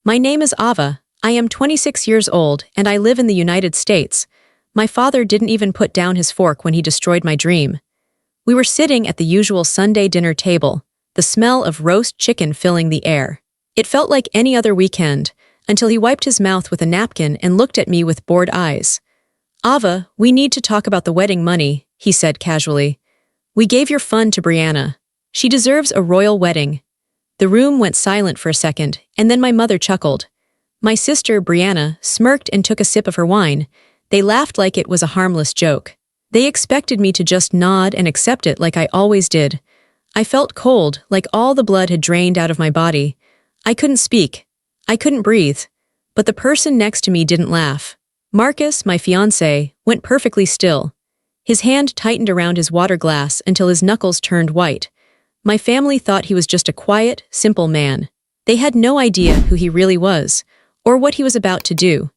My name is Ava. I am 26 years old and I live in the United States. My father didn't even put down his fork when he destroyed my dream. We were sitting at the usual Sunday dinner table, the smell of roast chicken filling the air. It felt like any other weekend, until he wiped his mouth with a napkin and looked at me with bored eyes. Ava, we need to talk about the wedding money, he said casually. We gave your fund to Brianna. She deserves a royal wedding. The room went silent for a second, and then my mother chuckled. My sister, Brianna, smirked and took a sip of her wine. They laughed like it was a harmless joke. They expected me to just nod and accept it like I always did. I felt cold, like all the blood had drained out of my body. I couldn't speak. I couldn't breathe. But the person next to me didn't laugh. Marcus, my fiancé, went perfectly still. His hand tightened around his water glass until his knuckles turned white. My family thought he was just a quiet, simple man. They had no idea who he really was, or what he was about to do.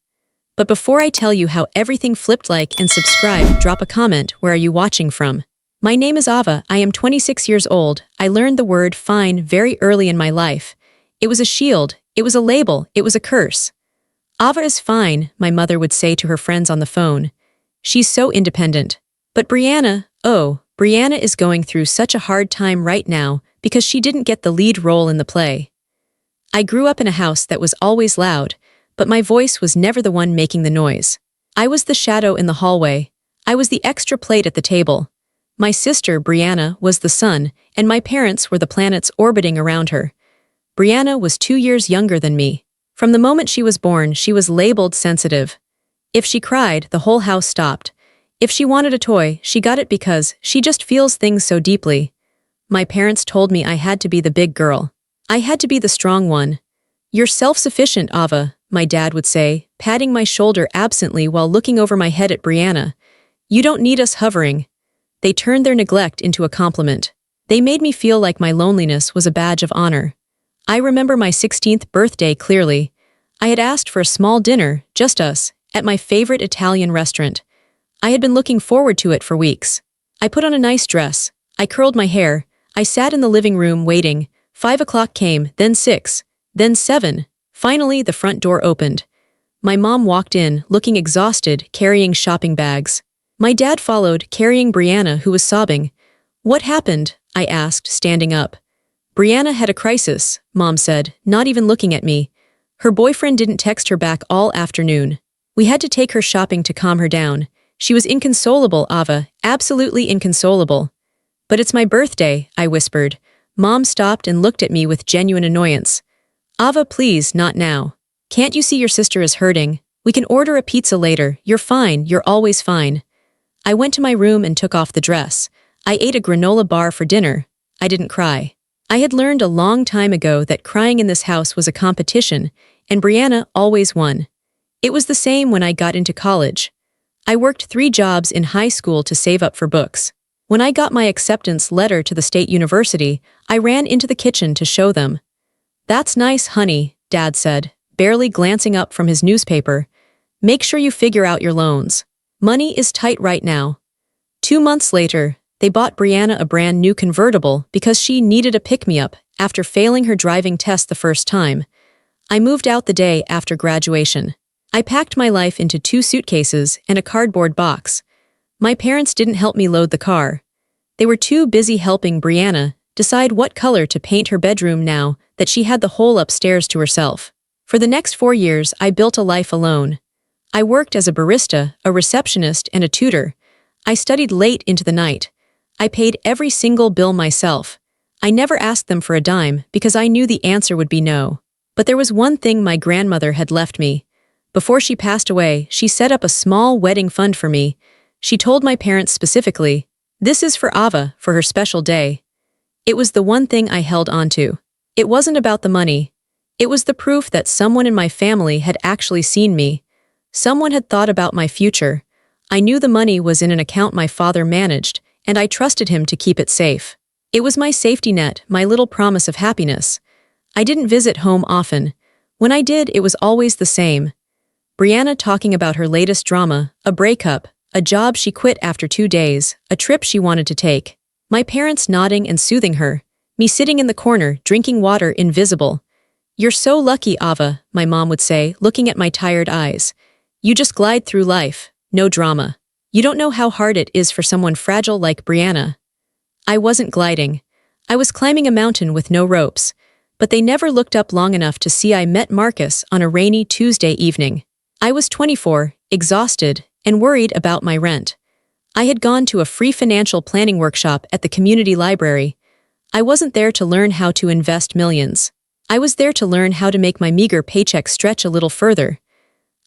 But before I tell you how everything flipped, like and subscribe, drop a comment. Where are you watching from? My name is Ava. I am 26 years old. I learned the word fine very early in my life. It was a shield, it was a label, it was a curse. Ava is fine, my mother would say to her friends on the phone. She's so independent. But Brianna, oh, Brianna is going through such a hard time right now because she didn't get the lead role in the play. I grew up in a house that was always loud, but my voice was never the one making the noise. I was the shadow in the hallway. I was the extra plate at the table. My sister, Brianna, was the sun, and my parents were the planets orbiting around her. Brianna was 2 years younger than me. From the moment she was born, she was labeled sensitive. If she cried, the whole house stopped. If she wanted a toy, she got it because she just feels things so deeply. My parents told me I had to be the big girl. I had to be the strong one. You're self-sufficient, Ava, my dad would say, patting my shoulder absently while looking over my head at Brianna. You don't need us hovering. They turned their neglect into a compliment. They made me feel like my loneliness was a badge of honor. I remember my 16th birthday clearly. I had asked for a small dinner, just us, at my favorite Italian restaurant. I had been looking forward to it for weeks. I put on a nice dress. I curled my hair. I sat in the living room waiting. 5 o'clock came, then 6, then 7. Finally, the front door opened. My mom walked in, looking exhausted, carrying shopping bags. My dad followed, carrying Brianna, who was sobbing. What happened? I asked, standing up. Brianna had a crisis, Mom said, not even looking at me. Her boyfriend didn't text her back all afternoon. We had to take her shopping to calm her down. She was inconsolable, Ava, absolutely inconsolable. But it's my birthday, I whispered. Mom stopped and looked at me with genuine annoyance. Ava, please, not now. Can't you see your sister is hurting? We can order a pizza later. You're fine, you're always fine. I went to my room and took off the dress. I ate a granola bar for dinner. I didn't cry. I had learned a long time ago that crying in this house was a competition, and Brianna always won. It was the same when I got into college. I worked 3 jobs in high school to save up for books. When I got my acceptance letter to the state university, I ran into the kitchen to show them. That's nice, honey, Dad said, barely glancing up from his newspaper. Make sure you figure out your loans. Money is tight right now. 2 months later, they bought Brianna a brand new convertible because she needed a pick-me-up after failing her driving test the first time. I moved out the day after graduation. I packed my life into 2 suitcases and a cardboard box. My parents didn't help me load the car. They were too busy helping Brianna decide what color to paint her bedroom now that she had the whole upstairs to herself. For the next 4 years, I built a life alone. I worked as a barista, a receptionist, and a tutor. I studied late into the night. I paid every single bill myself. I never asked them for a dime because I knew the answer would be no. But there was one thing my grandmother had left me. Before she passed away, she set up a small wedding fund for me. She told my parents specifically, "This is for Ava, for her special day." It was the one thing I held onto. It wasn't about the money. It was the proof that someone in my family had actually seen me. Someone had thought about my future. I knew the money was in an account my father managed, and I trusted him to keep it safe. It was my safety net, my little promise of happiness. I didn't visit home often. When I did, it was always the same. Brianna talking about her latest drama, a breakup, a job she quit after 2 days, a trip she wanted to take. My parents nodding and soothing her, me sitting in the corner, drinking water invisible. "You're so lucky, Ava," my mom would say, looking at my tired eyes. "You just glide through life, no drama. You don't know how hard it is for someone fragile like Brianna." I wasn't gliding. I was climbing a mountain with no ropes, but they never looked up long enough to see I met Marcus on a rainy Tuesday evening. I was 24, exhausted, and worried about my rent. I had gone to a free financial planning workshop at the community library. I wasn't there to learn how to invest millions. I was there to learn how to make my meager paycheck stretch a little further.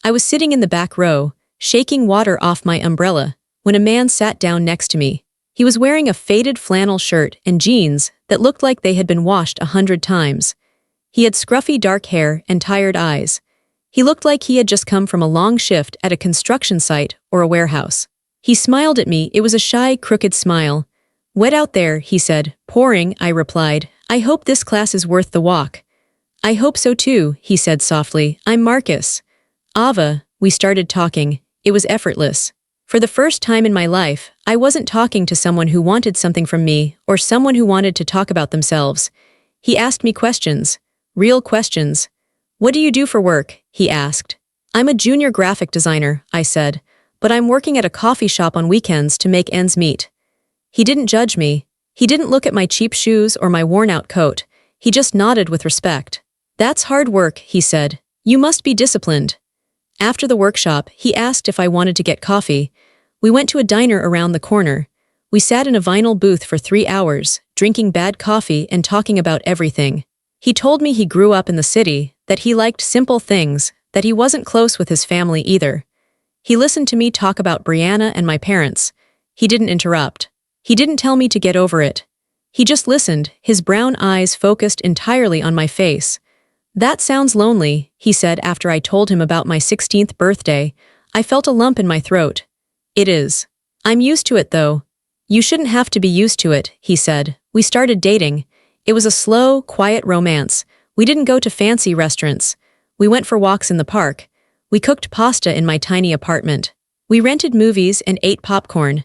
I was sitting in the back row, shaking water off my umbrella, when a man sat down next to me. He was wearing a faded flannel shirt and jeans that looked like they had been washed 100 times. He had scruffy dark hair and tired eyes. He looked like he had just come from a long shift at a construction site or a warehouse. He smiled at me. It was a shy, crooked smile. "Wet out there," he said. "Pouring," I replied. "I hope this class is worth the walk." "I hope so too," he said softly. "I'm Marcus." "Ava," we started talking. It was effortless. For the first time in my life, I wasn't talking to someone who wanted something from me or someone who wanted to talk about themselves. He asked me questions. Real questions. "What do you do for work?" he asked. "I'm a junior graphic designer," I said, "but I'm working at a coffee shop on weekends to make ends meet." He didn't judge me. He didn't look at my cheap shoes or my worn-out coat. He just nodded with respect. "That's hard work," he said. "You must be disciplined." After the workshop, he asked if I wanted to get coffee. We went to a diner around the corner. We sat in a vinyl booth for 3 hours, drinking bad coffee and talking about everything. He told me he grew up in the city, that he liked simple things, that he wasn't close with his family either. He listened to me talk about Brianna and my parents. He didn't interrupt. He didn't tell me to get over it. He just listened, his brown eyes focused entirely on my face. "That sounds lonely," he said after I told him about my 16th birthday. I felt a lump in my throat. "It is. I'm used to it though." "You shouldn't have to be used to it," he said. We started dating. It was a slow, quiet romance. We didn't go to fancy restaurants. We went for walks in the park. We cooked pasta in my tiny apartment. We rented movies and ate popcorn.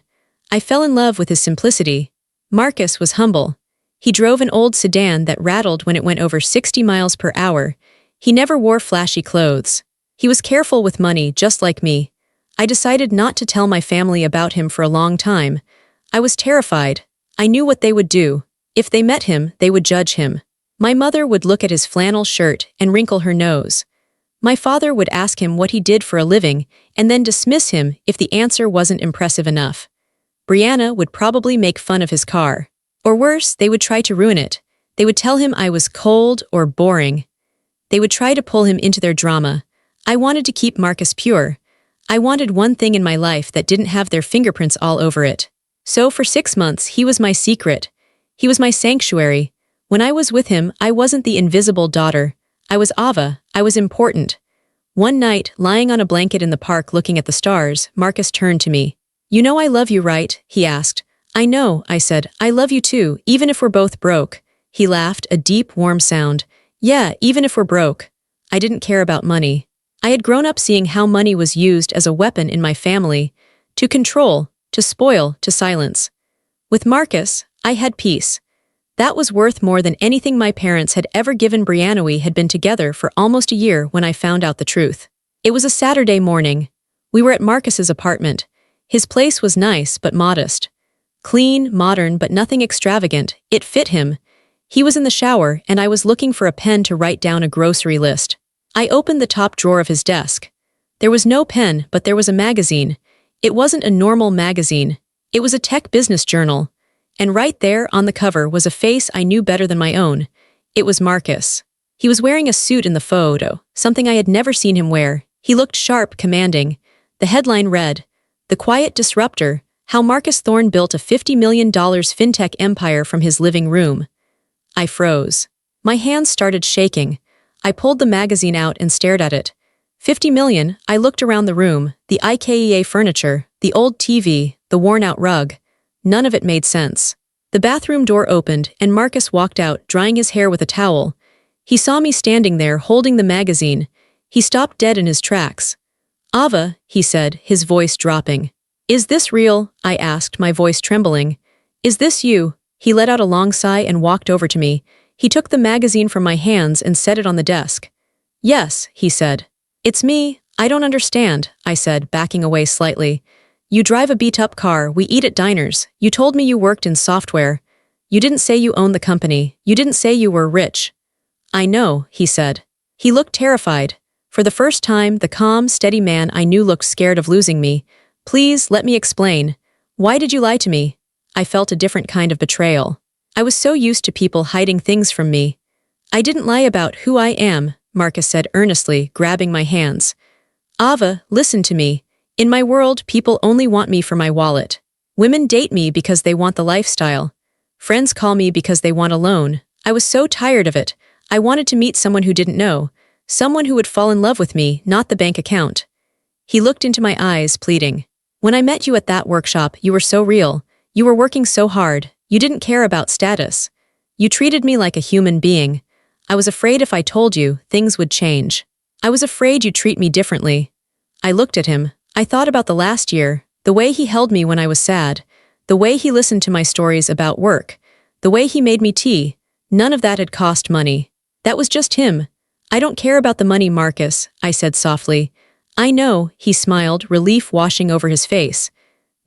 I fell in love with his simplicity. Marcus was humble. He drove an old sedan that rattled when it went over 60 miles per hour. He never wore flashy clothes. He was careful with money, just like me. I decided not to tell my family about him for a long time. I was terrified. I knew what they would do. If they met him, they would judge him. My mother would look at his flannel shirt and wrinkle her nose. My father would ask him what he did for a living and then dismiss him if the answer wasn't impressive enough. Brianna would probably make fun of his car. Or worse, they would try to ruin it. They would tell him I was cold or boring. They would try to pull him into their drama. I wanted to keep Marcus pure. I wanted one thing in my life that didn't have their fingerprints all over it. So for 6 months, he was my secret. He was my sanctuary. When I was with him, I wasn't the invisible daughter. I was Ava. I was important. One night, lying on a blanket in the park looking at the stars, Marcus turned to me. "You know I love you, right?" he asked. "I know," I said. "I love you too, even if we're both broke." He laughed, a deep, warm sound. "Yeah, even if we're broke." I didn't care about money. I had grown up seeing how money was used as a weapon in my family, to control, to spoil, to silence. With Marcus, I had peace. That was worth more than anything my parents had ever given. Brianna. We had been together for almost a year when I found out the truth. It was a Saturday morning. We were at Marcus's apartment. His place was nice but modest. Clean, modern, but nothing extravagant. It fit him. He was in the shower, and I was looking for a pen to write down a grocery list. I opened the top drawer of his desk. There was no pen, but there was a magazine. It wasn't a normal magazine. It was a tech business journal. And right there, on the cover, was a face I knew better than my own. It was Marcus. He was wearing a suit in the photo, something I had never seen him wear. He looked sharp, commanding. The headline read, "The Quiet Disruptor, How Marcus Thorne Built a $50 million FinTech Empire from His Living Room." I froze. My hands started shaking. I pulled the magazine out and stared at it. 50 million, I looked around the room, the IKEA furniture, the old TV, the worn-out rug. None of it made sense. The bathroom door opened, and Marcus walked out, drying his hair with a towel. He saw me standing there, holding the magazine. He stopped dead in his tracks. "Ava," he said, his voice dropping. "Is this real?" I asked, my voice trembling. "Is this you?" He let out a long sigh and walked over to me. He took the magazine from my hands and set it on the desk. Yes, he said. It's me. I don't understand, I said, backing away slightly. You drive a beat-up car, we eat at diners. You told me you worked in software. You didn't say you owned the company. You didn't say you were rich. I know, he said. He looked terrified. For the first time, the calm, steady man I knew looked scared of losing me. Please, let me explain. Why did you lie to me? I felt a different kind of betrayal. I was so used to people hiding things from me. I didn't lie about who I am, Marcus said earnestly, grabbing my hands. Ava, listen to me. In my world, people only want me for my wallet. Women date me because they want the lifestyle. Friends call me because they want a loan. I was so tired of it. I wanted to meet someone who didn't know. Someone who would fall in love with me, not the bank account. He looked into my eyes, pleading. When I met you at that workshop, you were so real. You were working so hard. You didn't care about status. You treated me like a human being. I was afraid if I told you, things would change. I was afraid you'd treat me differently. I looked at him. I thought about the last year, the way he held me when I was sad, the way he listened to my stories about work, the way he made me tea. None of that had cost money. That was just him. I don't care about the money, Marcus, I said softly. I know, he smiled, relief washing over his face.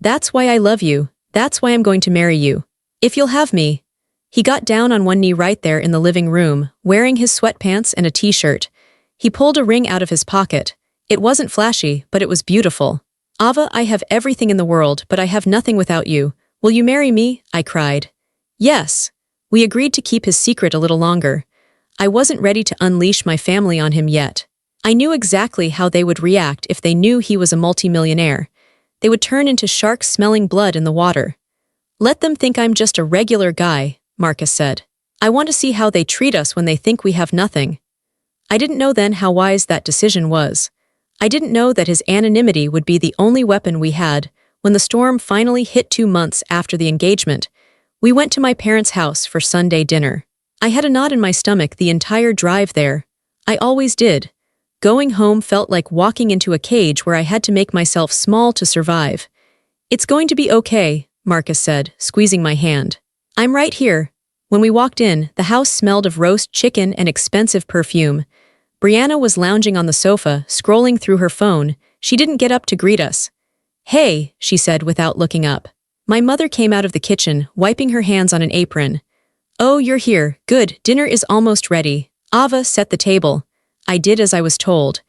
That's why I love you. That's why I'm going to marry you. If you'll have me. He got down on one knee right there in the living room, wearing his sweatpants and a t-shirt. He pulled a ring out of his pocket. It wasn't flashy, but it was beautiful. Ava, I have everything in the world, but I have nothing without you. Will you marry me? I cried. Yes. We agreed to keep his secret a little longer. I wasn't ready to unleash my family on him yet. I knew exactly how they would react if they knew he was a multimillionaire. They would turn into sharks smelling blood in the water. Let them think I'm just a regular guy, Marcus said. I want to see how they treat us when they think we have nothing. I didn't know then how wise that decision was. I didn't know that his anonymity would be the only weapon we had. When the storm finally hit 2 months after the engagement, we went to my parents' house for Sunday dinner. I had a knot in my stomach the entire drive there. I always did. Going home felt like walking into a cage where I had to make myself small to survive. It's going to be okay, Marcus said, squeezing my hand. I'm right here. When we walked in, the house smelled of roast chicken and expensive perfume. Brianna was lounging on the sofa, scrolling through her phone. She didn't get up to greet us. Hey, she said without looking up. My mother came out of the kitchen, wiping her hands on an apron. Oh, you're here. Good, dinner is almost ready. Ava, set the table. I did as I was told.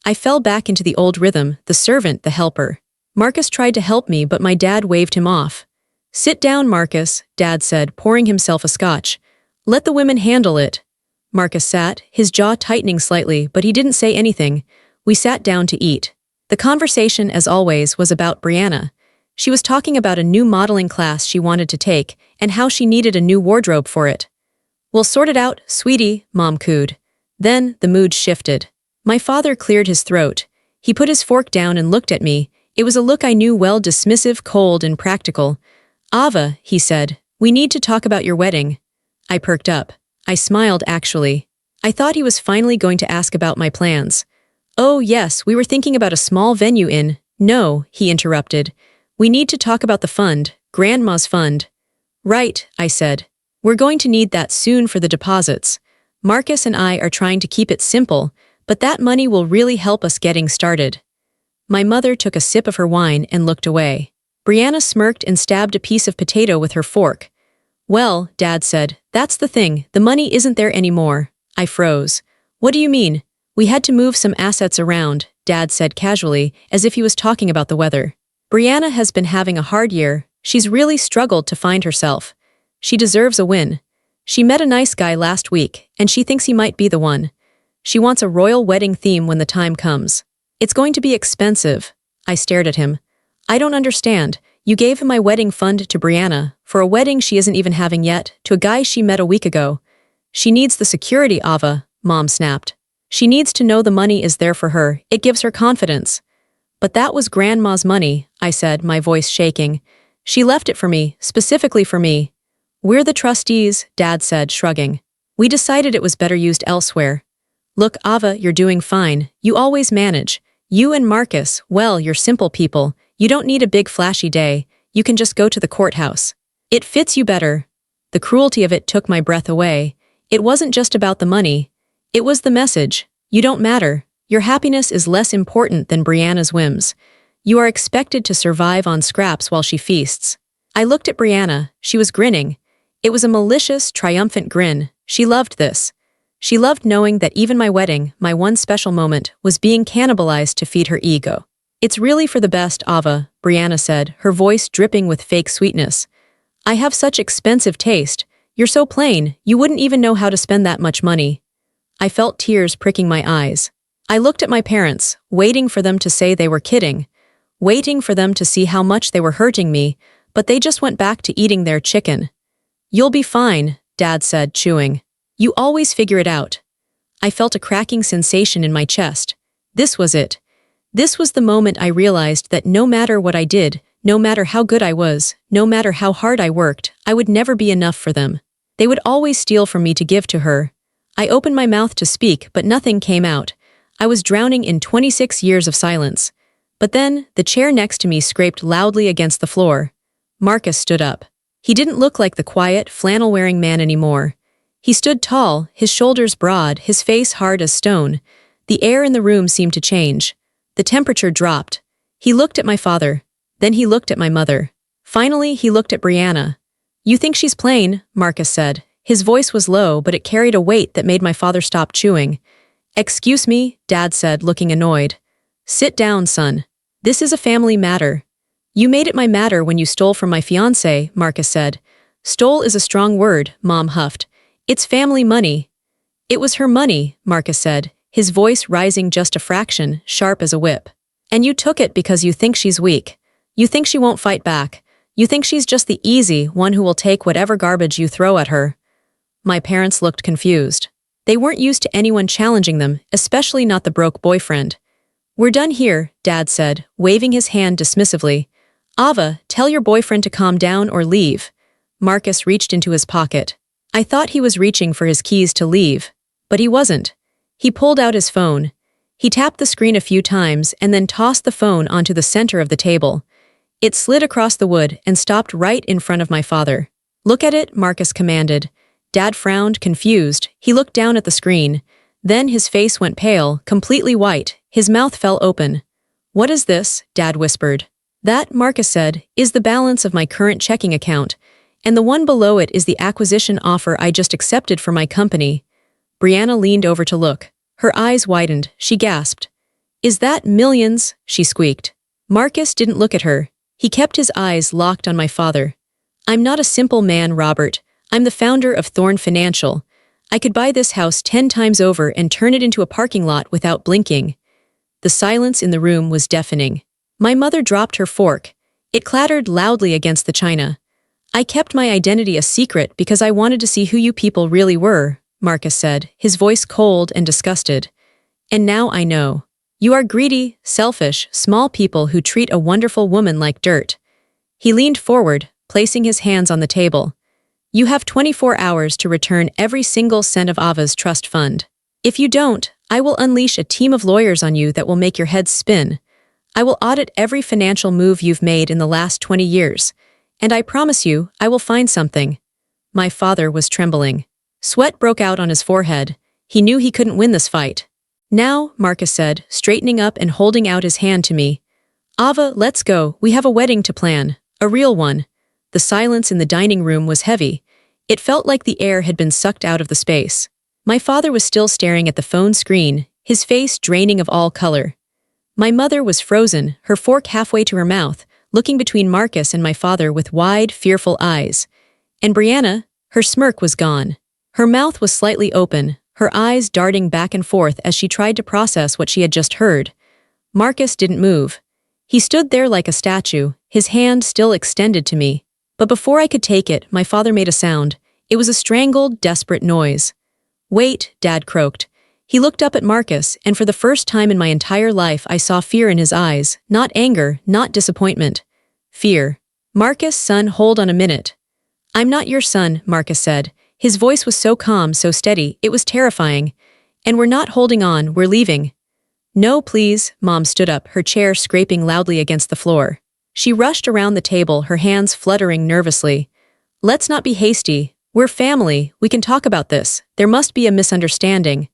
I fell back into the old rhythm, the servant, the helper. Marcus tried to help me, but my dad waved him off. Sit down, Marcus, Dad said, pouring himself a scotch. Let the women handle it. Marcus sat, his jaw tightening slightly, but he didn't say anything. We sat down to eat. The conversation, as always, was about Brianna. She was talking about a new modeling class she wanted to take and how she needed a new wardrobe for it. We'll sort it out, sweetie, Mom cooed. Then the mood shifted. My father cleared his throat. He put his fork down and looked at me. It was a look I knew well, dismissive, cold, and practical. Ava, he said, we need to talk about your wedding. I perked up. I smiled, actually. I thought he was finally going to ask about my plans. Oh, yes, we were thinking about a small venue in… No, he interrupted. We need to talk about the fund, Grandma's fund. Right, I said. We're going to need that soon for the deposits. Marcus and I are trying to keep it simple, but that money will really help us getting started. My mother took a sip of her wine and looked away. Brianna smirked and stabbed a piece of potato with her fork. Well, Dad said, that's the thing, the money isn't there anymore. I froze. What do you mean? We had to move some assets around, Dad said casually, as if he was talking about the weather. Brianna has been having a hard year. She's really struggled to find herself. She deserves a win. She met a nice guy last week, and she thinks he might be the one. She wants a royal wedding theme when the time comes. It's going to be expensive. I stared at him. I don't understand. You gave my wedding fund to Brianna, for a wedding she isn't even having yet, to a guy she met a week ago. She needs the security, Ava, Mom snapped. She needs to know the money is there for her. It gives her confidence. But that was Grandma's money, I said, my voice shaking. She left it for me, specifically for me. We're the trustees, Dad said, shrugging. We decided it was better used elsewhere. Look, Ava, you're doing fine. You always manage. You and Marcus, well, you're simple people. You don't need a big flashy day. You can just go to the courthouse. It fits you better. The cruelty of it took my breath away. It wasn't just about the money. It was the message. You don't matter. Your happiness is less important than Brianna's whims. You are expected to survive on scraps while she feasts. I looked at Brianna. She was grinning. It was a malicious, triumphant grin. She loved this. She loved knowing that even my wedding, my one special moment, was being cannibalized to feed her ego. It's really for the best, Ava, Brianna said, her voice dripping with fake sweetness. I have such expensive taste. You're so plain, you wouldn't even know how to spend that much money. I felt tears pricking my eyes. I looked at my parents, waiting for them to say they were kidding, waiting for them to see how much they were hurting me, but they just went back to eating their chicken. You'll be fine, Dad said, chewing. You always figure it out. I felt a cracking sensation in my chest. This was it. This was the moment I realized that no matter what I did, no matter how good I was, no matter how hard I worked, I would never be enough for them. They would always steal from me to give to her. I opened my mouth to speak, but nothing came out. I was drowning in 26 years of silence. But then, the chair next to me scraped loudly against the floor. Marcus stood up. He didn't look like the quiet, flannel-wearing man anymore. He stood tall, his shoulders broad, his face hard as stone. The air in the room seemed to change. The temperature dropped. He looked at my father. Then he looked at my mother. Finally, he looked at Brianna. You think she's plain, Marcus said. His voice was low, but it carried a weight that made my father stop chewing. Excuse me, Dad said, looking annoyed. Sit down, son. This is a family matter. You made it my matter when you stole from my fiancé, Marcus said. Stole is a strong word, Mom huffed. It's family money. It was her money, Marcus said, his voice rising just a fraction, sharp as a whip. And you took it because you think she's weak. You think she won't fight back. You think she's just the easy one who will take whatever garbage you throw at her. My parents looked confused. They weren't used to anyone challenging them, especially not the broke boyfriend. We're done here, Dad said, waving his hand dismissively. Ava, tell your boyfriend to calm down or leave. Marcus reached into his pocket. I thought he was reaching for his keys to leave. But he wasn't. He pulled out his phone. He tapped the screen a few times and then tossed the phone onto the center of the table. It slid across the wood and stopped right in front of my father. Look at it, Marcus commanded. Dad frowned, confused. He looked down at the screen. Then his face went pale, completely white. His mouth fell open. What is this? Dad whispered. That, Marcus said, is the balance of my current checking account, and the one below it is the acquisition offer I just accepted for my company. Brianna leaned over to look. Her eyes widened. She gasped. Is that millions? She squeaked. Marcus didn't look at her. He kept his eyes locked on my father. I'm not a simple man, Robert. I'm the founder of Thorn Financial. I could buy this house 10 times over and turn it into a parking lot without blinking. The silence in the room was deafening. My mother dropped her fork. It clattered loudly against the china. I kept my identity a secret because I wanted to see who you people really were, Marcus said, his voice cold and disgusted. And now I know. You are greedy, selfish, small people who treat a wonderful woman like dirt. He leaned forward, placing his hands on the table. You have 24 hours to return every single cent of Ava's trust fund. If you don't, I will unleash a team of lawyers on you that will make your head spin. I will audit every financial move you've made in the last 20 years. And I promise you, I will find something. My father was trembling. Sweat broke out on his forehead. He knew he couldn't win this fight. Now, Marcus said, straightening up and holding out his hand to me. Ava, let's go. We have a wedding to plan. A real one. The silence in the dining room was heavy. It felt like the air had been sucked out of the space. My father was still staring at the phone screen, his face draining of all color. My mother was frozen, her fork halfway to her mouth, looking between Marcus and my father with wide, fearful eyes. And Brianna, her smirk was gone. Her mouth was slightly open, her eyes darting back and forth as she tried to process what she had just heard. Marcus didn't move. He stood there like a statue, his hand still extended to me. But before I could take it, my father made a sound. It was a strangled, desperate noise. Wait, Dad croaked. He looked up at Marcus, and for the first time in my entire life I saw fear in his eyes, not anger, not disappointment. Fear. Marcus, son, hold on a minute. I'm not your son, Marcus said. His voice was so calm, so steady, it was terrifying. And we're not holding on, we're leaving. No, please, Mom stood up, her chair scraping loudly against the floor. She rushed around the table, her hands fluttering nervously. Let's not be hasty. We're family, we can talk about this. There must be a misunderstanding.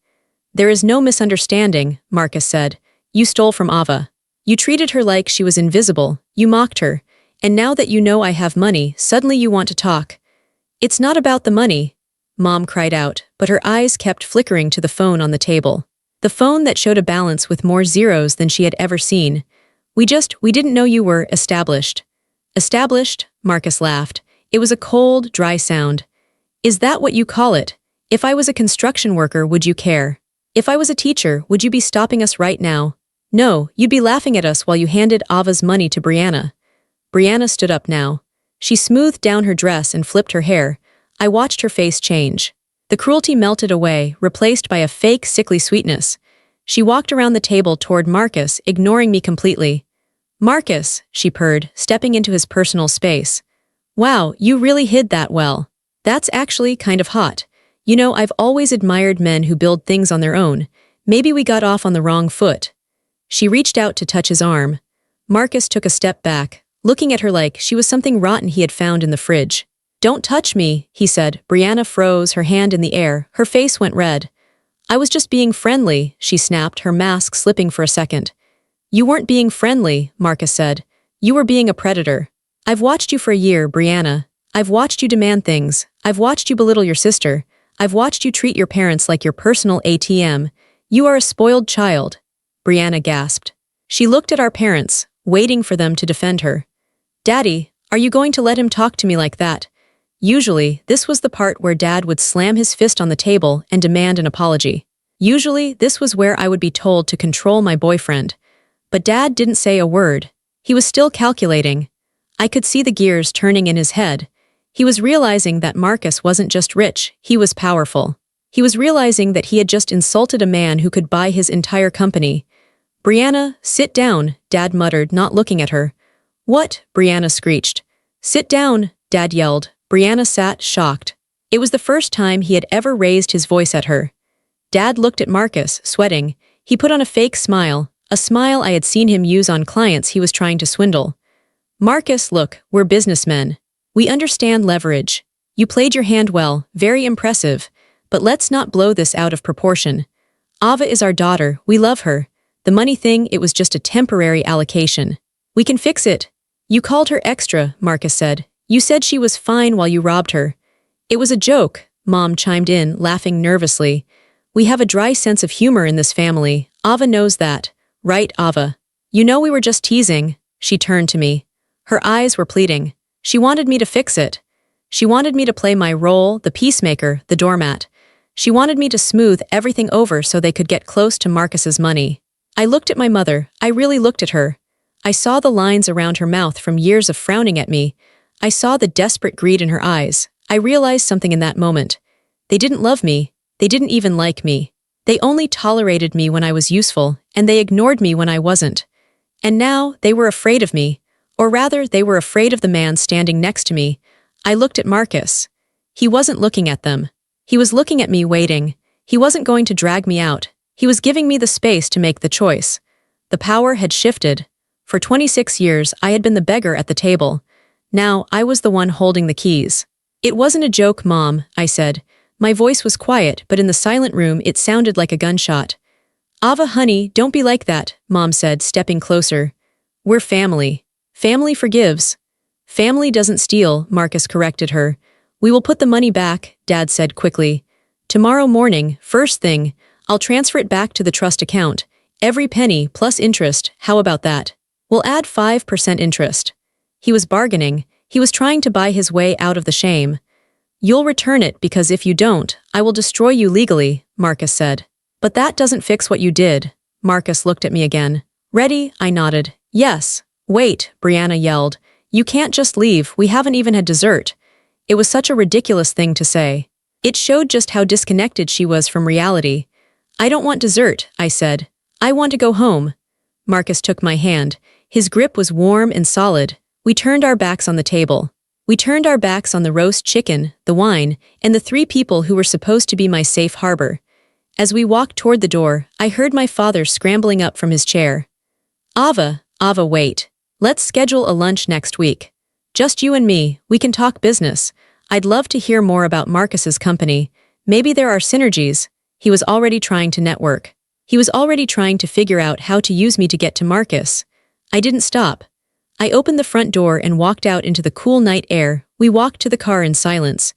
There is no misunderstanding, Marcus said. You stole from Ava. You treated her like she was invisible, you mocked her, and now that you know I have money, suddenly you want to talk. It's not about the money, Mom cried out, but her eyes kept flickering to the phone on the table. The phone that showed a balance with more zeros than she had ever seen. We didn't know you were established. Established? Marcus laughed. It was a cold, dry sound. Is that what you call it? If I was a construction worker, would you care? If I was a teacher, would you be stopping us right now? No, you'd be laughing at us while you handed Ava's money to Brianna. Brianna stood up now. She smoothed down her dress and flipped her hair. I watched her face change. The cruelty melted away, replaced by a fake, sickly sweetness. She walked around the table toward Marcus, ignoring me completely. Marcus, she purred, stepping into his personal space. Wow, you really hid that well. That's actually kind of hot. You know, I've always admired men who build things on their own. Maybe we got off on the wrong foot. She reached out to touch his arm. Marcus took a step back, looking at her like she was something rotten he had found in the fridge. Don't touch me, he said. Brianna froze, her hand in the air. Her face went red. I was just being friendly, she snapped, her mask slipping for a second. You weren't being friendly, Marcus said. You were being a predator. I've watched you for a year, Brianna. I've watched you demand things. I've watched you belittle your sister. I've watched you treat your parents like your personal ATM. You are a spoiled child. Brianna gasped. She looked at our parents, waiting for them to defend her. Daddy, are you going to let him talk to me like that? Usually, this was the part where Dad would slam his fist on the table and demand an apology. Usually, this was where I would be told to control my boyfriend. But Dad didn't say a word. He was still calculating. I could see the gears turning in his head. He was realizing that Marcus wasn't just rich, he was powerful. He was realizing that he had just insulted a man who could buy his entire company. Brianna, sit down, Dad muttered, not looking at her. What? Brianna screeched. Sit down, Dad yelled. Brianna sat, shocked. It was the first time he had ever raised his voice at her. Dad looked at Marcus, sweating. He put on a fake smile, a smile I had seen him use on clients he was trying to swindle. Marcus, look, we're businessmen. We understand leverage. You played your hand well, very impressive, but let's not blow this out of proportion. Ava is our daughter, we love her. The money thing, it was just a temporary allocation. We can fix it. You called her extra, Marcus said. You said she was fine while you robbed her. It was a joke, Mom chimed in, laughing nervously. We have a dry sense of humor in this family. Ava knows that. Right, Ava? You know we were just teasing. She turned to me. Her eyes were pleading. She wanted me to fix it. She wanted me to play my role, the peacemaker, the doormat. She wanted me to smooth everything over so they could get close to Marcus's money. I looked at my mother. I really looked at her. I saw the lines around her mouth from years of frowning at me. I saw the desperate greed in her eyes. I realized something in that moment. They didn't love me. They didn't even like me. They only tolerated me when I was useful, and they ignored me when I wasn't. And now, they were afraid of me. Or rather, they were afraid of the man standing next to me. I looked at Marcus. He wasn't looking at them. He was looking at me, waiting. He wasn't going to drag me out. He was giving me the space to make the choice. The power had shifted. For 26 years, I had been the beggar at the table. Now, I was the one holding the keys. It wasn't a joke, Mom, I said. My voice was quiet, but in the silent room, it sounded like a gunshot. Ava, honey, don't be like that, Mom said, stepping closer. We're family. Family forgives. Family doesn't steal, Marcus corrected her. We will put the money back, Dad said quickly. Tomorrow morning, first thing, I'll transfer it back to the trust account. Every penny plus interest, how about that? We'll add 5% interest. He was bargaining. He was trying to buy his way out of the shame. You'll return it because if you don't, I will destroy you legally, Marcus said. But that doesn't fix what you did. Marcus looked at me again. Ready? I nodded. Yes. Wait, Brianna yelled. You can't just leave, we haven't even had dessert. It was such a ridiculous thing to say. It showed just how disconnected she was from reality. I don't want dessert, I said. I want to go home. Marcus took my hand. His grip was warm and solid. We turned our backs on the table. We turned our backs on the roast chicken, the wine, and the 3 people who were supposed to be my safe harbor. As we walked toward the door, I heard my father scrambling up from his chair. Ava, wait. Let's schedule a lunch next week. Just you and me, we can talk business. I'd love to hear more about Marcus's company. Maybe there are synergies. He was already trying to network. He was already trying to figure out how to use me to get to Marcus. I didn't stop. I opened the front door and walked out into the cool night air. We walked to the car in silence.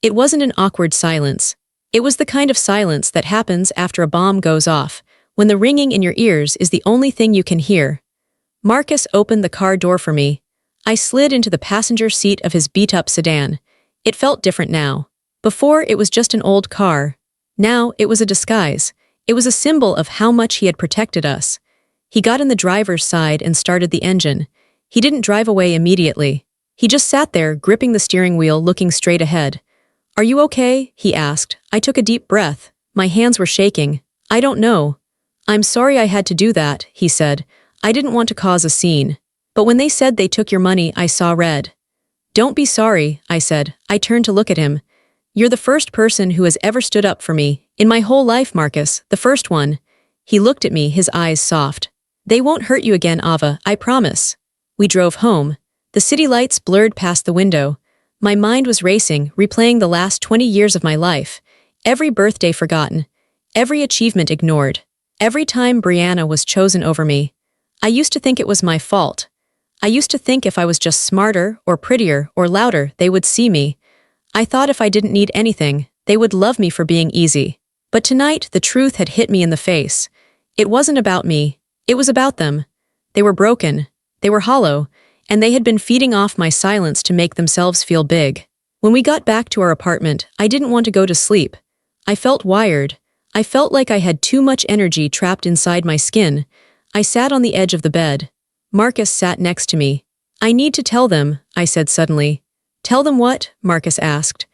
It wasn't an awkward silence. It was the kind of silence that happens after a bomb goes off, when the ringing in your ears is the only thing you can hear. Marcus opened the car door for me. I slid into the passenger seat of his beat-up sedan. It felt different now. Before, it was just an old car. Now, it was a disguise. It was a symbol of how much he had protected us. He got in the driver's side and started the engine. He didn't drive away immediately. He just sat there, gripping the steering wheel, looking straight ahead. "Are you okay?" he asked. I took a deep breath. My hands were shaking. "I don't know." "I'm sorry I had to do that," he said. "I didn't want to cause a scene. But when they said they took your money, I saw red." "Don't be sorry," I said. I turned to look at him. "You're the first person who has ever stood up for me. In my whole life, Marcus, the first one." He looked at me, his eyes soft. "They won't hurt you again, Ava, I promise." We drove home. The city lights blurred past the window. My mind was racing, replaying the last 20 years of my life. Every birthday forgotten. Every achievement ignored. Every time Brianna was chosen over me. I used to think it was my fault. I used to think if I was just smarter, or prettier, or louder, they would see me. I thought if I didn't need anything, they would love me for being easy. But tonight, the truth had hit me in the face. It wasn't about me. It was about them. They were broken. They were hollow. And they had been feeding off my silence to make themselves feel big. When we got back to our apartment, I didn't want to go to sleep. I felt wired. I felt like I had too much energy trapped inside my skin. I sat on the edge of the bed. Marcus sat next to me. "I need to tell them," I said suddenly. "Tell them what?" Marcus asked.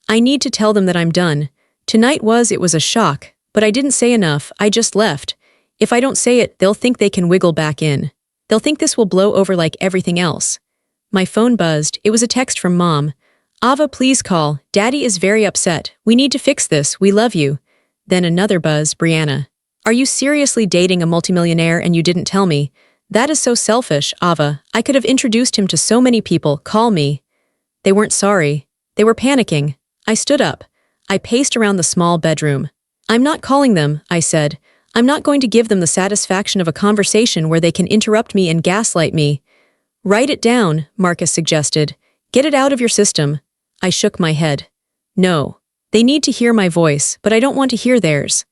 "I need to tell them that I'm done. Tonight it was a shock, but I didn't say enough, I just left. If I don't say it, they'll think they can wiggle back in. They'll think this will blow over like everything else." My phone buzzed. It was a text from Mom. "Ava, please call. Daddy is very upset. We need to fix this. We love you." Then another buzz, Brianna. "Are you seriously dating a multimillionaire and you didn't tell me? That is so selfish, Ava. I could have introduced him to so many people. Call me." They weren't sorry. They were panicking. I stood up. I paced around the small bedroom. "I'm not calling them," I said. "I'm not going to give them the satisfaction of a conversation where they can interrupt me and gaslight me." "Write it down," Marcus suggested. "Get it out of your system." I shook my head. "No. They need to hear my voice, but I don't want to hear theirs."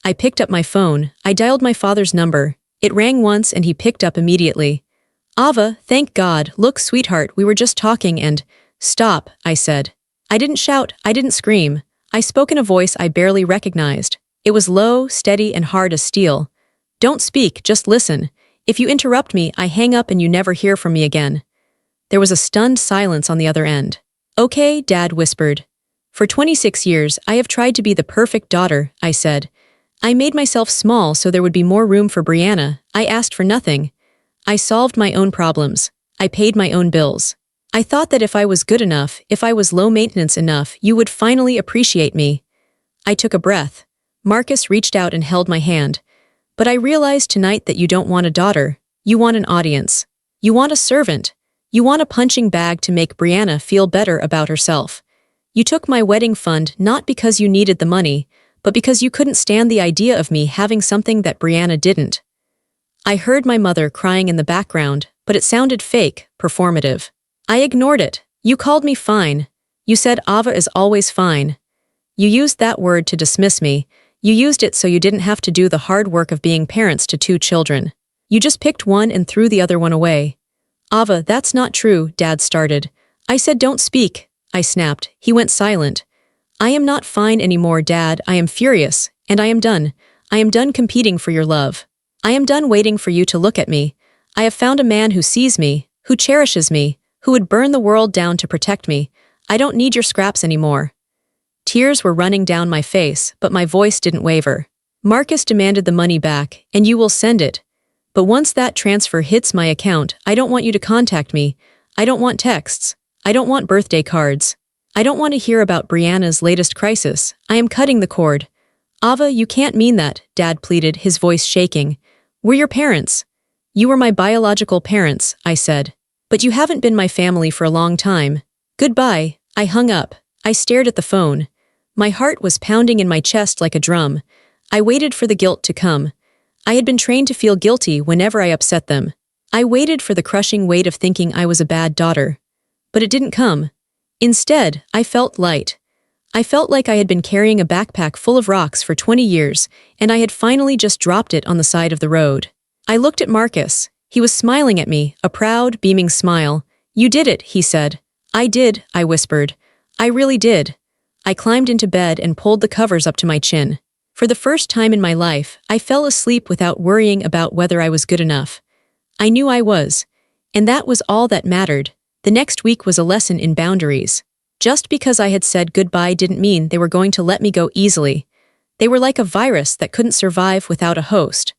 I picked up my phone. I dialed my father's number. It rang once and he picked up immediately. "Ava, thank God. Look, sweetheart, we were just talking and—" "Stop," I said. I didn't shout. I didn't scream. I spoke in a voice I barely recognized. It was low, steady, and hard as steel. "Don't speak, just listen. If you interrupt me, I hang up and you never hear from me again." There was a stunned silence on the other end. "Okay," Dad whispered. "For 26 years, I have tried to be the perfect daughter," I said. "I made myself small so there would be more room for Brianna. I asked for nothing. I solved my own problems. I paid my own bills. I thought that if I was good enough, if I was low maintenance enough, you would finally appreciate me." I took a breath. Marcus reached out and held my hand. "But I realized tonight that you don't want a daughter. You want an audience. You want a servant. You want a punching bag to make Brianna feel better about herself. You took my wedding fund not because you needed the money, but because you couldn't stand the idea of me having something that Brianna didn't." I heard my mother crying in the background, but it sounded fake, performative. I ignored it. "You called me fine. You said Ava is always fine. You used that word to dismiss me. You used it so you didn't have to do the hard work of being parents to 2 children. You just picked one and threw the other one away." "Ava, that's not true," Dad started. I said, "Don't speak." I snapped. He went silent. "I am not fine anymore, Dad. I am furious, and I am done. I am done competing for your love. I am done waiting for you to look at me. I have found a man who sees me, who cherishes me, who would burn the world down to protect me. I don't need your scraps anymore." Tears were running down my face, but my voice didn't waver. "Marcus demanded the money back, and you will send it. But once that transfer hits my account, I don't want you to contact me. I don't want texts. I don't want birthday cards. I don't want to hear about Brianna's latest crisis. I am cutting the cord." "Ava, you can't mean that," Dad pleaded, his voice shaking. "We're your parents." "You were my biological parents," I said. "But you haven't been my family for a long time. Goodbye." I hung up. I stared at the phone. My heart was pounding in my chest like a drum. I waited for the guilt to come. I had been trained to feel guilty whenever I upset them. I waited for the crushing weight of thinking I was a bad daughter. But it didn't come. Instead, I felt light. I felt like I had been carrying a backpack full of rocks for 20 years, and I had finally just dropped it on the side of the road. I looked at Marcus. He was smiling at me, a proud, beaming smile. "You did it," he said. "I did," I whispered. "I really did." I climbed into bed and pulled the covers up to my chin. For the first time in my life, I fell asleep without worrying about whether I was good enough. I knew I was. And that was all that mattered. The next week was a lesson in boundaries. Just because I had said goodbye didn't mean they were going to let me go easily. They were like a virus that couldn't survive without a host.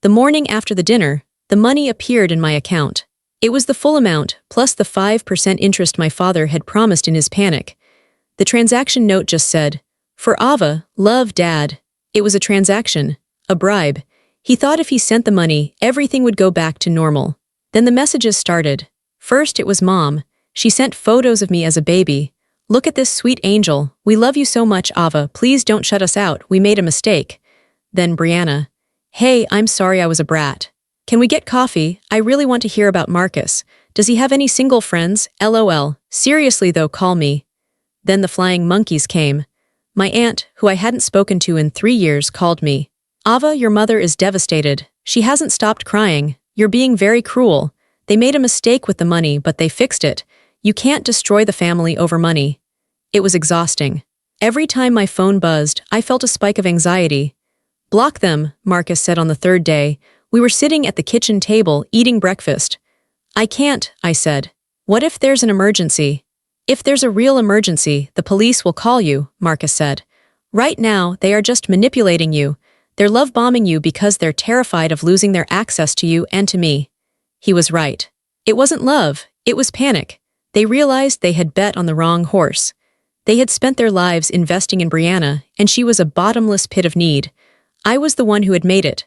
The morning after the dinner, the money appeared in my account. It was the full amount, plus the 5% interest my father had promised in his panic. The transaction note just said, "For Ava, love, Dad." It was a transaction, a bribe. He thought if he sent the money, everything would go back to normal. Then the messages started. First it was Mom. She sent photos of me as a baby. "Look at this sweet angel. We love you so much, Ava. Please don't shut us out. We made a mistake." Then Brianna. "Hey, I'm sorry I was a brat. Can we get coffee? I really want to hear about Marcus. Does he have any single friends? LOL. Seriously though, call me." Then the flying monkeys came. My aunt, who I hadn't spoken to in 3 years, called me. "Ava, your mother is devastated. She hasn't stopped crying. You're being very cruel. They made a mistake with the money, but they fixed it. You can't destroy the family over money." It was exhausting. Every time my phone buzzed, I felt a spike of anxiety. "Block them," Marcus said on the third day. We were sitting at the kitchen table, eating breakfast. "I can't," I said. "What if there's an emergency?" "If there's a real emergency, the police will call you," Marcus said. "Right now, they are just manipulating you. They're love-bombing you because they're terrified of losing their access to you and to me." He was right. It wasn't love, it was panic. They realized they had bet on the wrong horse. They had spent their lives investing in Brianna, and she was a bottomless pit of need. I was the one who had made it.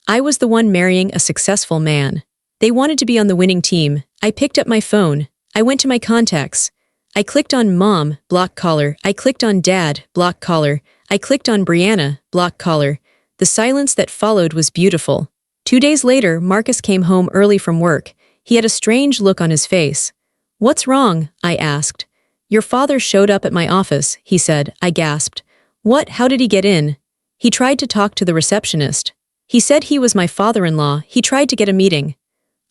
I was the one marrying a successful man. They wanted to be on the winning team. I picked up my phone. I went to my contacts. I clicked on Mom, block caller. I clicked on Dad, block caller. I clicked on Brianna, block caller. The silence that followed was beautiful. 2 days later, Marcus came home early from work. He had a strange look on his face. "What's wrong?" I asked. "Your father showed up at my office," he said. I gasped. "What? How did he get in?" "He tried to talk to the receptionist. He said he was my father-in-law. He tried to get a meeting."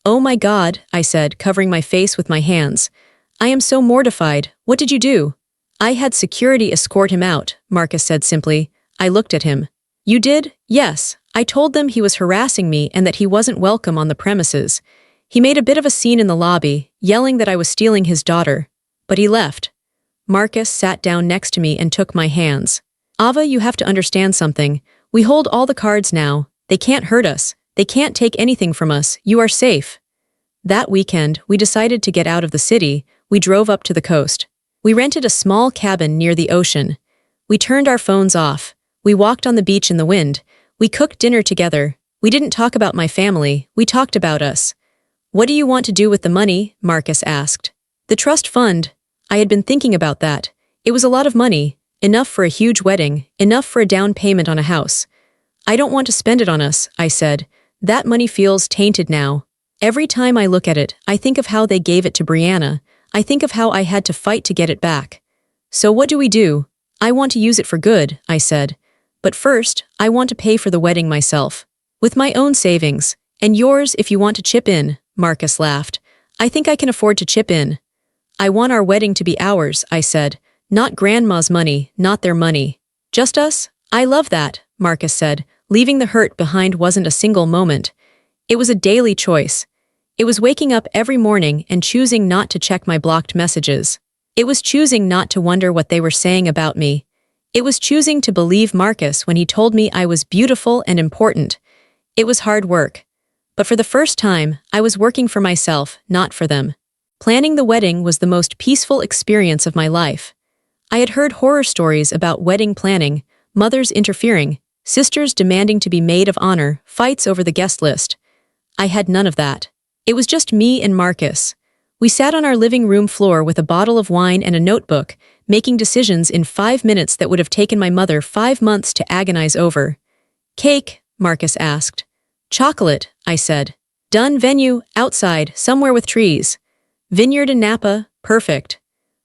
"Oh my God," I said, covering my face with my hands. "I am so mortified. What did you do?" "I had security escort him out," Marcus said simply. I looked at him. "You did?" "Yes. I told them he was harassing me and that he wasn't welcome on the premises. He made a bit of a scene in the lobby, yelling that I was stealing his daughter. But he left." Marcus sat down next to me and took my hands. "Ava, you have to understand something. We hold all the cards now. They can't hurt us. They can't take anything from us. You are safe." That weekend, we decided to get out of the city. We drove up to the coast. We rented a small cabin near the ocean. We turned our phones off. We walked on the beach in the wind. We cooked dinner together. We didn't talk about my family. We talked about us. "What do you want to do with the money?" Marcus asked. "The trust fund." I had been thinking about that. It was a lot of money. Enough for a huge wedding. Enough for a down payment on a house. "I don't want to spend it on us," I said. "That money feels tainted now. Every time I look at it, I think of how they gave it to Brianna. I think of how I had to fight to get it back. So what do we do?" "I want to use it for good," I said. "But first, I want to pay for the wedding myself. With my own savings. And yours if you want to chip in," Marcus laughed. "I think I can afford to chip in." "I want our wedding to be ours," I said. "Not grandma's money, not their money. Just us?" "I love that," Marcus said. Leaving the hurt behind wasn't a single moment. It was a daily choice. It was waking up every morning and choosing not to check my blocked messages. It was choosing not to wonder what they were saying about me. It was choosing to believe Marcus when he told me I was beautiful and important. It was hard work. But for the first time, I was working for myself, not for them. Planning the wedding was the most peaceful experience of my life. I had heard horror stories about wedding planning, mothers interfering, sisters demanding to be maid of honor, fights over the guest list. I had none of that. It was just me and Marcus. We sat on our living room floor with a bottle of wine and a notebook, making decisions in 5 minutes that would have taken my mother 5 months to agonize over. Cake, Marcus asked. Chocolate, I said. Done. Venue, outside, somewhere with trees. Vineyard in Napa, perfect.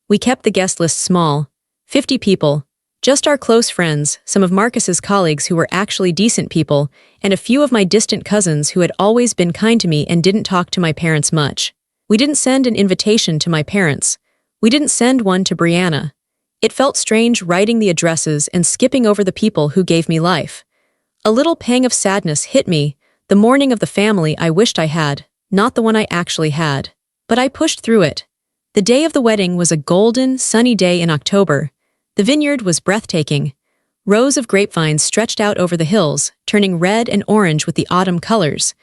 We kept the guest list small. 50 people. Just our close friends, some of Marcus's colleagues who were actually decent people, and a few of my distant cousins who had always been kind to me and didn't talk to my parents much. We didn't send an invitation to my parents. We didn't send one to Brianna. It felt strange writing the addresses and skipping over the people who gave me life. A little pang of sadness hit me, the mourning of the family I wished I had, not the one I actually had. But I pushed through it. The day of the wedding was a golden, sunny day in October. The vineyard was breathtaking. Rows of grapevines stretched out over the hills, turning red and orange with the autumn colors.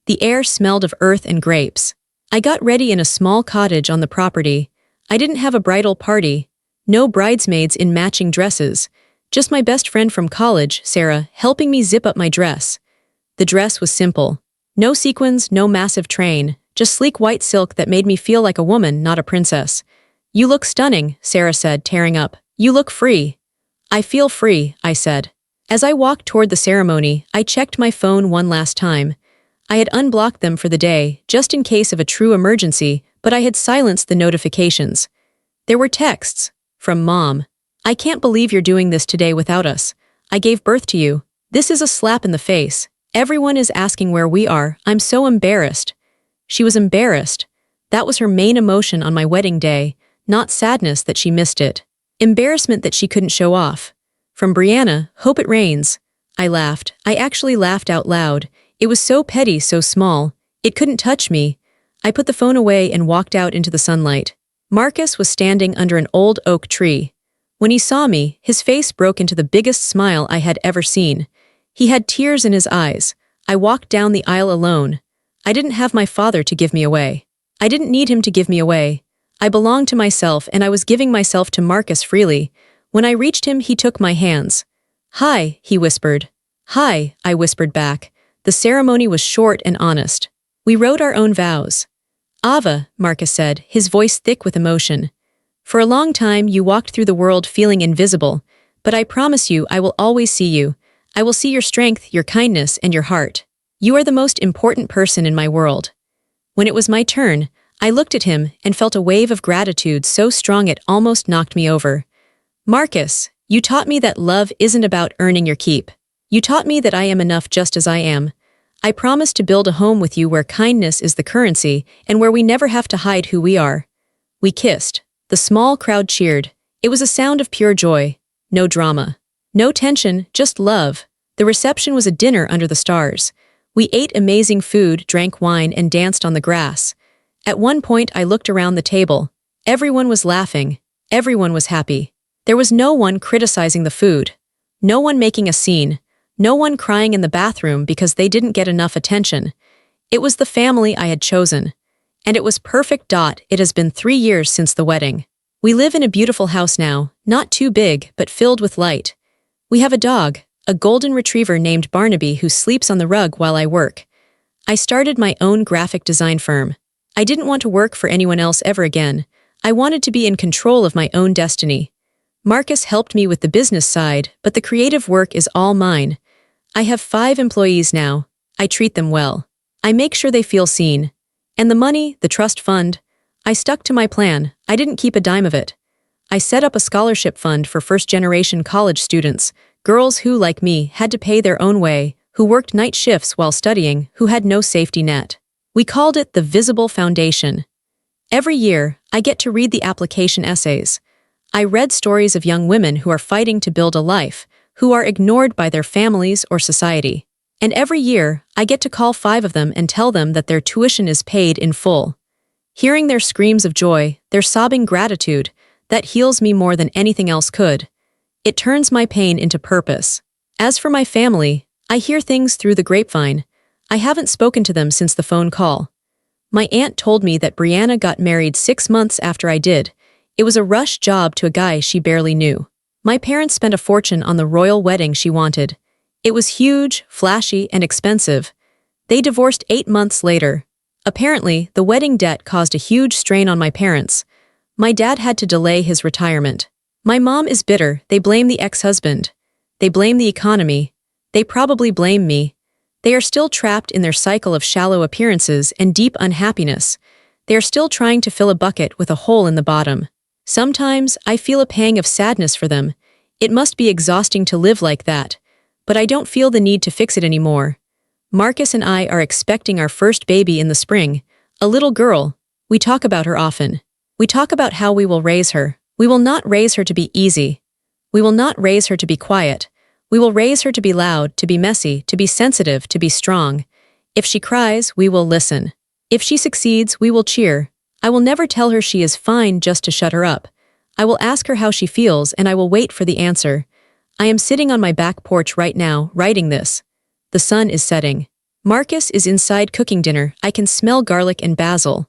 The air smelled of earth and grapes. I got ready in a small cottage on the property. I didn't have a bridal party. No bridesmaids in matching dresses. Just my best friend from college, Sarah, helping me zip up my dress. The dress was simple. No sequins, no massive train, just sleek white silk that made me feel like a woman, not a princess. You look stunning, Sarah said, tearing up. You look free. I feel free, I said. As I walked toward the ceremony, I checked my phone one last time. I had unblocked them for the day, just in case of a true emergency, but I had silenced the notifications. There were texts. From Mom. I can't believe you're doing this today without us. I gave birth to you. This is a slap in the face. Everyone is asking where we are. I'm so embarrassed. She was embarrassed. That was her main emotion on my wedding day, not sadness that she missed it. Embarrassment that she couldn't show off. From Brianna, hope it rains. I laughed. I actually laughed out loud. It was so petty, so small. It couldn't touch me. I put the phone away and walked out into the sunlight. Marcus was standing under an old oak tree. When he saw me, his face broke into the biggest smile I had ever seen. He had tears in his eyes. I walked down the aisle alone. I didn't have my father to give me away. I didn't need him to give me away. I belonged to myself and I was giving myself to Marcus freely. When I reached him, he took my hands. Hi, he whispered. Hi, I whispered back. The ceremony was short and honest. We wrote our own vows. Ava, Marcus said, his voice thick with emotion. For a long time you walked through the world feeling invisible, but I promise you I will always see you. I will see your strength, your kindness, and your heart. You are the most important person in my world. When it was my turn, I looked at him and felt a wave of gratitude so strong it almost knocked me over. Marcus, you taught me that love isn't about earning your keep. You taught me that I am enough just as I am. I promise to build a home with you where kindness is the currency and where we never have to hide who we are. We kissed. The small crowd cheered. It was a sound of pure joy. No drama. No tension, just love. The reception was a dinner under the stars. We ate amazing food, drank wine, and danced on the grass. At one point, I looked around the table. Everyone was laughing. Everyone was happy. There was no one criticizing the food. No one making a scene. No one crying in the bathroom because they didn't get enough attention. It was the family I had chosen. And it was perfect. It has been 3 years since the wedding. We live in a beautiful house now, not too big, but filled with light. We have a dog, a golden retriever named Barnaby who sleeps on the rug while I work. I started my own graphic design firm. I didn't want to work for anyone else ever again. I wanted to be in control of my own destiny. Marcus helped me with the business side, but the creative work is all mine. I have 5 employees now. I treat them well. I make sure they feel seen. And the money, the trust fund, I stuck to my plan. I didn't keep a dime of it. I set up a scholarship fund for first-generation college students, girls who, like me, had to pay their own way, who worked night shifts while studying, who had no safety net. We called it the Visible Foundation. Every year, I get to read the application essays. I read stories of young women who are fighting to build a life, who are ignored by their families or society. And every year, I get to call 5 of them and tell them that their tuition is paid in full. Hearing their screams of joy, their sobbing gratitude, that heals me more than anything else could. It turns my pain into purpose. As for my family, I hear things through the grapevine. I haven't spoken to them since the phone call. My aunt told me that Brianna got married 6 months after I did. It was a rush job to a guy she barely knew. My parents spent a fortune on the royal wedding she wanted. It was huge, flashy, and expensive. They divorced 8 months later. Apparently, the wedding debt caused a huge strain on my parents. My dad had to delay his retirement. My mom is bitter. They blame the ex-husband. They blame the economy. They probably blame me. They are still trapped in their cycle of shallow appearances and deep unhappiness. They are still trying to fill a bucket with a hole in the bottom. Sometimes I feel a pang of sadness for them. It must be exhausting to live like that. But I don't feel the need to fix it anymore. Marcus and I are expecting our first baby in the spring, a little girl. We talk about her often. We talk about how we will raise her. We will not raise her to be easy. We will not raise her to be quiet. We will raise her to be loud, to be messy, to be sensitive, to be strong. If she cries, we will listen. If she succeeds, we will cheer. I will never tell her she is fine just to shut her up. I will ask her how she feels and I will wait for the answer. I am sitting on my back porch right now, writing this. The sun is setting. Marcus is inside cooking dinner. I can smell garlic and basil.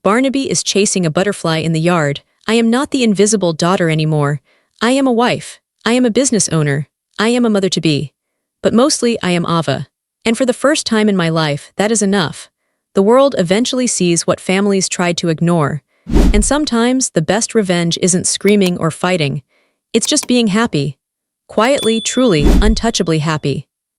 Barnaby is chasing a butterfly in the yard. I am not the invisible daughter anymore. I am a wife. I am a business owner. I am a mother-to-be. But mostly I am Ava. And for the first time in my life, that is enough. The world eventually sees what families tried to ignore. And sometimes the best revenge isn't screaming or fighting. It's just being happy. Quietly, truly, untouchably happy.